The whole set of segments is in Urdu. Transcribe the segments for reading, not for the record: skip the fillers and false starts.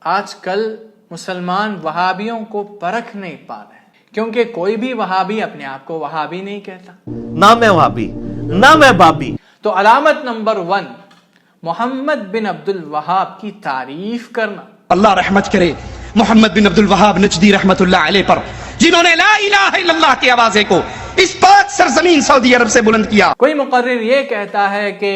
آج کل مسلمان وہابیوں کو پرکھ نہیں پا رہے کیونکہ کوئی بھی وہابی اپنے آپ کو وہابی نہیں کہتا، نہ میں وہابی نہ میں بابی۔ تو علامت نمبر 1 محمد بن عبد الوہاب کی تعریف کرنا۔ اللہ رحمت کرے محمد بن عبد الوہاب نجدی رحمت اللہ علیہ پر، جنہوں نے لا الہ الا اللہ کی آوازے کو اس پاک سرزمین سعودی عرب سے بلند کیا۔ کوئی مقرر یہ کہتا ہے کہ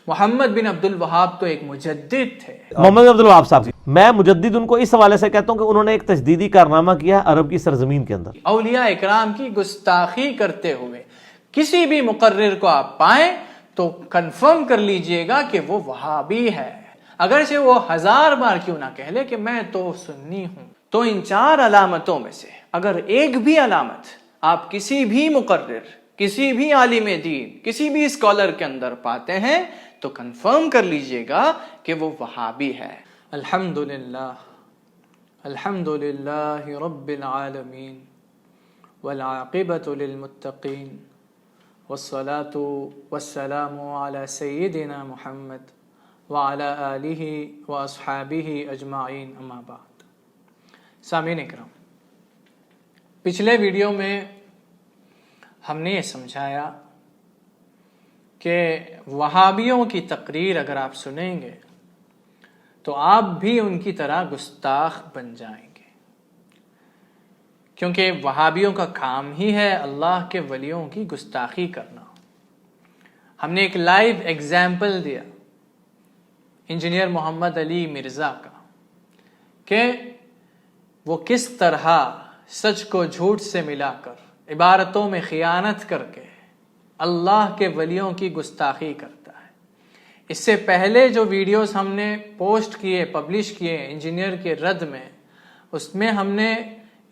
محمد بن عبد الوہاب تو ایک مجدد تھے۔ محمد بن عبد الوہاب صاحب، میں مجدد ان کو اس حوالے سے کہتا ہوں کہ انہوں نے ایک تجدیدی کارنامہ کیا عرب کی سرزمین کے اندر۔ اولیاء اکرام کی گستاخی کرتے ہوئے کسی بھی مقرر کو آپ پائیں تو کنفرم کر لیجئے گا کہ وہ وہابی ہے، اگرچہ وہ 1000 بار کیوں نہ کہہ لے کہ میں تو سنی ہوں۔ تو ان 4 علامتوں میں سے اگر ایک بھی علامت آپ کسی بھی مقرر، کسی بھی عالم دین، کسی بھی اسکالر کے اندر پاتے ہیں تو کنفرم کر لیجئے گا کہ وہ وہابی ہے۔ الحمدللہ الحمدللہ رب العالمین والعاقبۃ للمتقین والصلاة والسلام علی سیدنا محمد وعلی آلہ واصحابہ اجمعین، اما بعد۔ سامعین اکرام، پچھلے ویڈیو میں ہم نے یہ سمجھایا کہ وہابیوں کی تقریر اگر آپ سنیں گے تو آپ بھی ان کی طرح گستاخ بن جائیں گے، کیونکہ وہابیوں کا کام ہی ہے اللہ کے ولیوں کی گستاخی کرنا۔ ہم نے ایک لائیو ایگزامپل دیا انجینئر محمد علی مرزا کا کہ وہ کس طرح سچ کو جھوٹ سے ملا کر، عبارتوں میں خیانت کر کے اللہ کے ولیوں کی گستاخی کرتا ہے۔ اس سے پہلے جو ویڈیوز ہم نے پوسٹ کیے، پبلش کیے انجینئر کے رد میں، اس میں ہم نے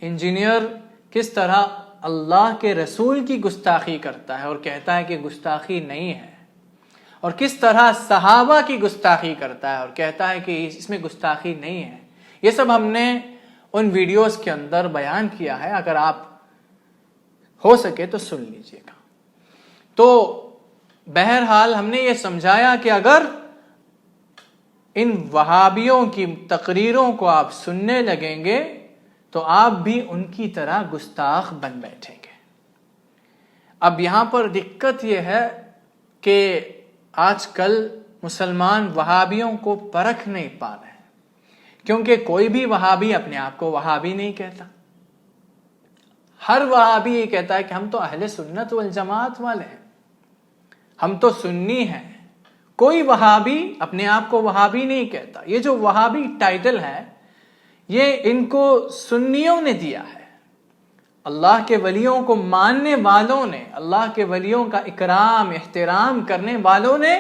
انجینئر کس طرح اللہ کے رسول کی گستاخی کرتا ہے اور کہتا ہے کہ گستاخی نہیں ہے، اور کس طرح صحابہ کی گستاخی کرتا ہے اور کہتا ہے کہ اس میں گستاخی نہیں ہے، یہ سب ہم نے ان ویڈیوز کے اندر بیان کیا ہے۔ اگر آپ ہو سکے تو سن لیجئے گا۔ تو بہرحال ہم نے یہ سمجھایا کہ اگر ان وہابیوں کی تقریروں کو آپ سننے لگیں گے تو آپ بھی ان کی طرح گستاخ بن بیٹھیں گے۔ اب یہاں پر دقت یہ ہے کہ آج کل مسلمان وہابیوں کو پرکھ نہیں پا رہے کیونکہ کوئی بھی وہابی اپنے آپ کو وہابی نہیں کہتا۔ ہر وہابی یہ کہتا ہے کہ ہم تو اہل سنت والجماعت والے ہیں، ہم تو سنی ہیں۔ کوئی وہابی اپنے آپ کو وہابی نہیں کہتا۔ یہ جو وہابی ٹائٹل ہے یہ ان کو سنیوں نے دیا ہے، اللہ کے ولیوں کو ماننے والوں نے، اللہ کے ولیوں کا اکرام احترام کرنے والوں نے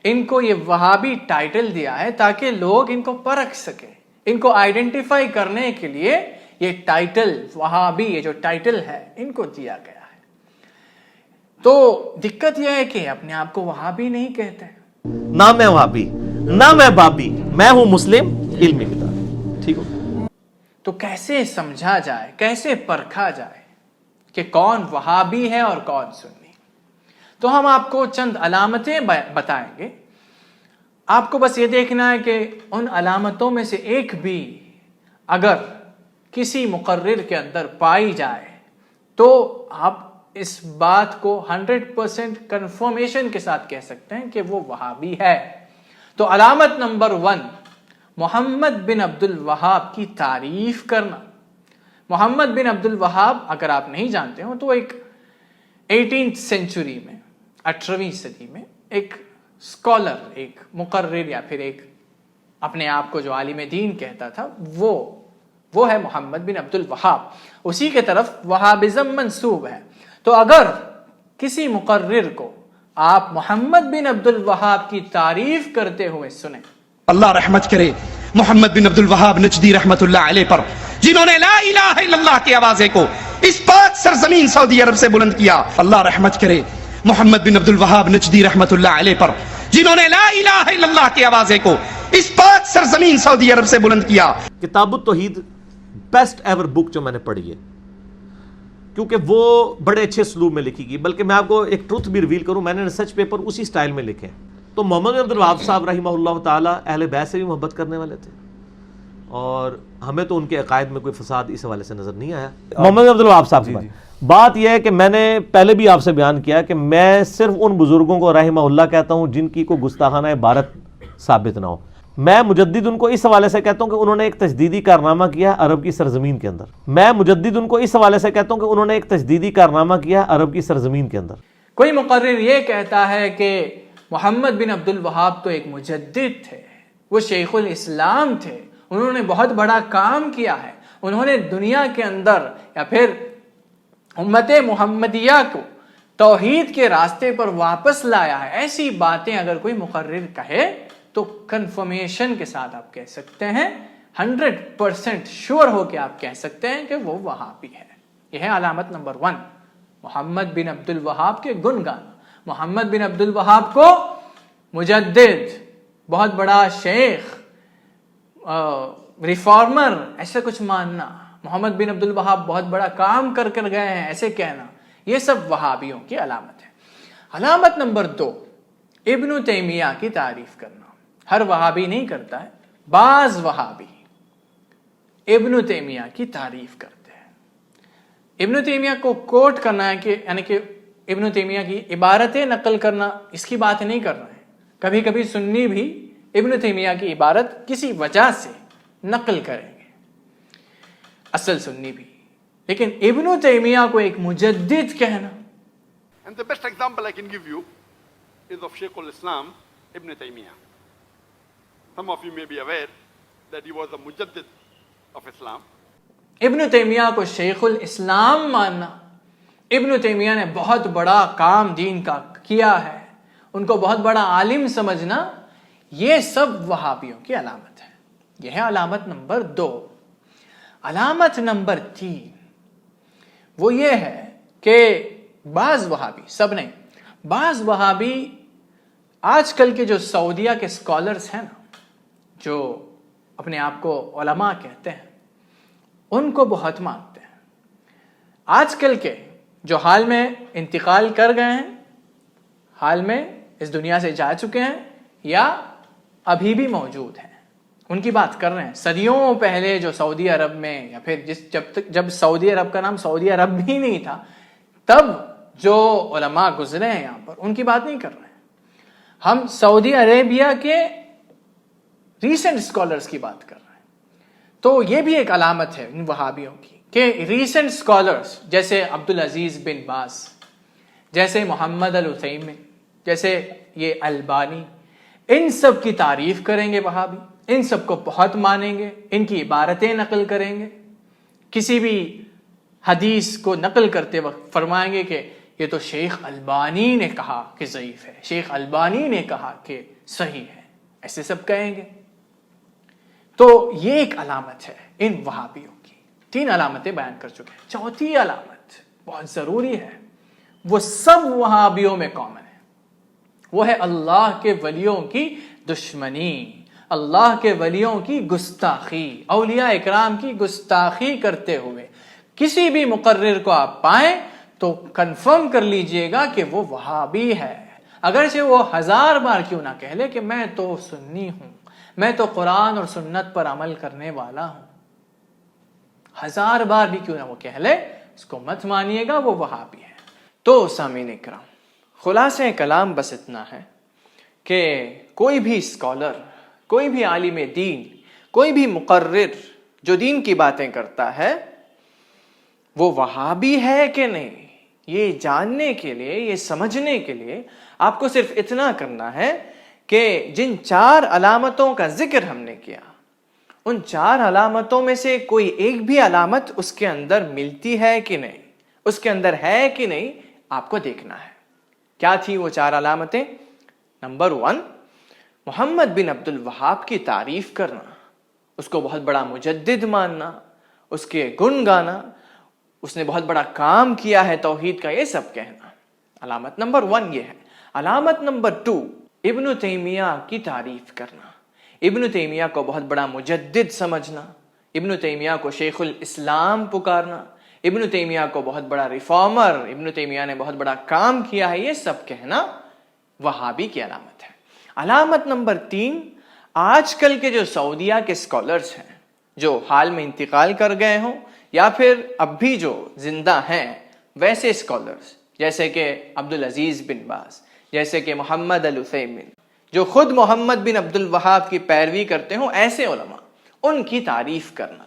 ان کو یہ وہابی ٹائٹل دیا ہے تاکہ لوگ ان کو پرکھ سکیں، ان کو آئیڈینٹیفائی کرنے کے لیے یہ ٹائٹل وہابی، یہ جو ٹائٹل ہے ان کو دیا گیا ہے۔ تو دقت یہ ہے کہ اپنے آپ کو وہابی نہیں کہتے، نہ میں وہابی نہ میں بابی، میں ہوں مسلم علمی کتاب۔ ٹھیک ہو؟ تو کیسے سمجھا جائے، کیسے پرکھا جائے کہ کون وہابی ہے اور کون سنی؟ تو ہم آپ کو چند علامتیں بتائیں گے، آپ کو بس یہ دیکھنا ہے کہ ان علامتوں میں سے ایک بھی اگر کسی مقرر کے اندر پائی جائے تو آپ اس بات کو 100% کنفرمیشن کے ساتھ کہہ سکتے ہیں کہ وہ وہابی ہے۔ تو علامت نمبر 1 محمد بن عبد الوہاب کی تعریف کرنا۔ محمد بن عبد الوہاب اگر آپ نہیں جانتے ہو تو ایک 18th سینچری میں، 18ویں صدی میں ایک اسکالر، ایک مقرر یا پھر ایک اپنے آپ کو جو عالم دین کہتا تھا وہ ہے محمد بن عبد الوہاب، اسی کے طرف وہابزم منسوب ہے۔ تو اگر کسی مقرر کو آپ محمد بن عبد الوہاب کی تعریف کرتے ہوئے سنیں، اللہ رحمت کرے محمد بن عبد الوہاب نجدی رحمت اللہ علیہ پر، جنہوں نے لا الہ الا اللہ کی آوازے کو اس پاک سرزمین سعودی عرب سے بلند کیا۔ اللہ رحمت کرے محمد بن عبد الوہاب نجدی رحمت اللہ علیہ پر، جنہوں نے لا الہ الا اللہ کی آوازے کو اس پاک سرزمین سعودی عرب سے بلند کیا۔ کتاب التوحید بیسٹ ایور بک جو میں نے پڑھی ہے، کیونکہ وہ بڑے اچھے اسلوب میں لکھی گئی۔ بلکہ میں آپ کو ایک ٹروتھ بھی ریویل کروں، میں نے ریسرچ پیپر اسی سٹائل میں لکھے ہیں۔ تو محمد بن عبد الوہاب صاحب رحمہ اللہ تعالی اہل بیت سے بھی محبت کرنے والے تھے اور ہمیں تو ان کے عقائد میں کوئی فساد اس حوالے سے نظر نہیں آیا. محمد بن عبد الوہاب صاحب کی بات یہ ہے کہ میں نے پہلے بھی آپ سے بیان کیا کہ میں صرف ان بزرگوں کو رحمہ اللہ کہتا ہوں جن کی کوئی گستاخانہ عبارت ثابت نہ ہو. میں مجدد ان کو اس حوالے سے کہتا ہوں کہ انہوں نے ایک تجدیدی کارنامہ کیا عرب کی سرزمین کے اندر. میں مجدد ان کو اس حوالے سے کہتا ہوں کہ انہوں نے ایک تجدیدی کارنامہ کیا عرب کی سرزمین کے اندر. کوئی مقرر یہ کہتا ہے کہ محمد بن عبد الوہاب تو ایک مجدد تھے, وہ شیخ الاسلام تھے, انہوں نے بہت بڑا کام کیا ہے, انہوں نے دنیا کے اندر یا پھر امت محمدیہ کو توحید کے راستے پر واپس لایا ہے. ایسی باتیں اگر کوئی مقرر کہے تو کنفرمیشن کے ساتھ آپ کہہ سکتے ہیں, 100% شور ہو کے آپ کہہ سکتے ہیں کہ وہ وہابی ہے. یہ ہے علامت نمبر 1, محمد بن عبد الوہاب کے گن گانا. محمد بن عبد الوہاب کو مجدد, بہت بڑا شیخ, ریفارمر ایسا کچھ ماننا, محمد بن عبد الوہاب بہت بڑا کام کر گئے ہیں ایسے کہنا, یہ سب وہابیوں کی علامت ہے. علامت نمبر 2, ابن تیمیہ کی تعریف کرنا. ہر وہابی نہیں کرتا ہے, بعض وہابی ابن تیمیہ کی تعریف کرتے ہیں. ابن تیمیہ کو کوٹ کرنا ہے کہ یعنی کہ ابن تیمیہ کی عبارتیں نقل کرنا, اس کی بات نہیں کر رہے ہیں. کبھی کبھی سنی بھی ابن تیمیہ کی عبارت کسی وجہ سے نقل کریں گے, اصل سنی بھی, لیکن ابن تیمیہ کو ایک مجدد کہنا. And the best example I can give you is of Shaykh al-Islam Ibn Taymiyyah. Some of you may be aware that he was a mujaddid of Islam. ابن تیمیہ کو شیخ الاسلام ماننا, ابن تیمیہ نے بہت بڑا کام دین کا کیا ہے, ان کو بہت بڑا عالم سمجھنا, یہ سب وہابیوں کی علامت ہے. یہ ہے علامت نمبر 2. علامت نمبر 3 وہ یہ ہے کہ بعض وہابی, سب نہیں, بعض وہابی آج کل کے جو سعودیہ کے اسکالرس ہیں نا, جو اپنے آپ کو علماء کہتے ہیں, ان کو بہت مانتے ہیں. آج کل کے جو حال میں انتقال کر گئے ہیں, حال میں اس دنیا سے جا چکے ہیں یا ابھی بھی موجود ہیں, ان کی بات کر رہے ہیں. صدیوں پہلے جو سعودی عرب میں یا پھر جب سعودی عرب کا نام سعودی عرب بھی نہیں تھا, تب جو علماء گزرے ہیں یہاں پر, ان کی بات نہیں کر رہے ہیں. ہم سعودی عربیہ کے ریسنٹ اسکالرس کی بات کر رہے ہیں. تو یہ بھی ایک علامت ہے ان وہابیوں کی کہ ریسنٹ اسکالرس جیسے عبدالعزیز بن باز, جیسے محمد العثیمین, جیسے یہ البانی, ان سب کی تعریف کریں گے وہابی, ان سب کو بہت مانیں گے, ان کی عبارتیں نقل کریں گے. کسی بھی حدیث کو نقل کرتے وقت فرمائیں گے کہ یہ تو شیخ البانی نے کہا کہ ضعیف ہے, شیخ البانی نے کہا کہ صحیح ہے, ایسے سب کہیں گے. تو یہ ایک علامت ہے ان وہابیوں کی. 3 علامتیں بیان کر چکے ہیں. 4تھی علامت بہت ضروری ہے, وہ سب وہابیوں میں کامن ہے, وہ ہے اللہ کے ولیوں کی دشمنی, اللہ کے ولیوں کی گستاخی, اولیاء اکرام کی گستاخی کرتے ہوئے کسی بھی مقرر کو آپ پائیں تو کنفرم کر لیجئے گا کہ وہ وہابی ہے, اگرچہ وہ 1000 بار کیوں نہ کہہ لے کہ میں تو سنی ہوں, میں تو قرآن اور سنت پر عمل کرنے والا ہوں. 1000 بار بھی کیوں نہ وہ کہہ لے, اس کو مت مانیے گا, وہ وہابی ہے. تو سامعین اکرام, خلاصہ کلام بس اتنا ہے کہ کوئی بھی اسکالر, کوئی بھی عالم دین, کوئی بھی مقرر جو دین کی باتیں کرتا ہے وہ وہابی ہے کہ نہیں, یہ جاننے کے لیے, یہ سمجھنے کے لیے آپ کو صرف اتنا کرنا ہے کہ جن 4 علامتوں کا ذکر ہم نے کیا, ان 4 علامتوں میں سے کوئی ایک بھی علامت اس کے اندر ملتی ہے کہ نہیں, اس کے اندر ہے کہ نہیں, آپ کو دیکھنا ہے. کیا تھی وہ 4 علامتیں؟ نمبر 1, محمد بن عبد الوہاب کی تعریف کرنا, اس کو بہت بڑا مجدد ماننا, اس کے گن گانا, اس نے بہت بڑا کام کیا ہے توحید کا, یہ سب کہنا. علامت نمبر 1 یہ ہے. علامت نمبر 2, ابن تیمیہ کی تعریف کرنا, ابن تیمیہ کو بہت بڑا مجدد سمجھنا, ابن تیمیہ کو شیخ الاسلام پکارنا, ابن تیمیہ کو بہت بڑا ریفارمر, ابن تیمیہ نے بہت بڑا کام کیا ہے, یہ سب کہنا وہابی کی علامت ہے. علامت نمبر 3, آج کل کے جو سعودیہ کے اسکالرس ہیں جو حال میں انتقال کر گئے ہوں یا پھر اب بھی جو زندہ ہیں ویسے اسکالرز جیسے کہ عبدالعزیز بن باز، جیسے کہ محمد العثیمین، جو خود محمد بن عبد الوہاب کی پیروی کرتے ہوں، ایسے علماء ان کی تعریف کرنا،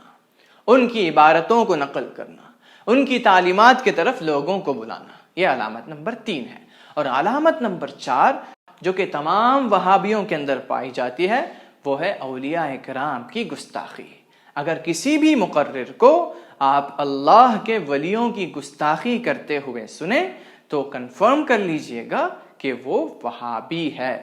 ان کی عبارتوں کو نقل کرنا، ان کی تعلیمات کی طرف لوگوں کو بلانا، یہ علامت نمبر 3 ہے۔ اور علامت نمبر 4 جو کہ تمام وہابیوں کے اندر پائی جاتی ہے وہ ہے اولیاء کرام کی گستاخی۔ اگر کسی بھی مقرر کو آپ اللہ کے ولیوں کی گستاخی کرتے ہوئے سنیں تو کنفرم کر لیجئے گا کہ وہ وہابی ہے۔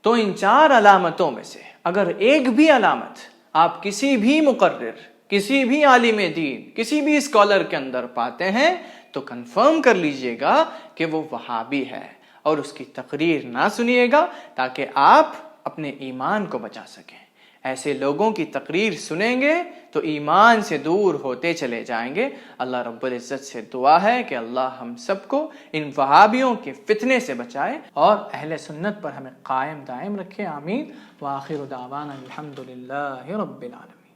تو ان 4 علامتوں میں سے اگر ایک بھی علامت آپ کسی بھی مقرر، کسی بھی عالم دین، کسی بھی اسکالر کے اندر پاتے ہیں تو کنفرم کر لیجئے گا کہ وہ وہابی ہے، اور اس کی تقریر نہ سنیے گا تاکہ آپ اپنے ایمان کو بچا سکیں۔ ایسے لوگوں کی تقریر سنیں گے تو ایمان سے دور ہوتے چلے جائیں گے۔ اللہ رب العزت سے دعا ہے کہ اللہ ہم سب کو ان وہابیوں کے فتنے سے بچائے اور اہل سنت پر ہمیں قائم دائم رکھے، آمین۔ وآخر دعوانا الحمدللہ رب العالمین۔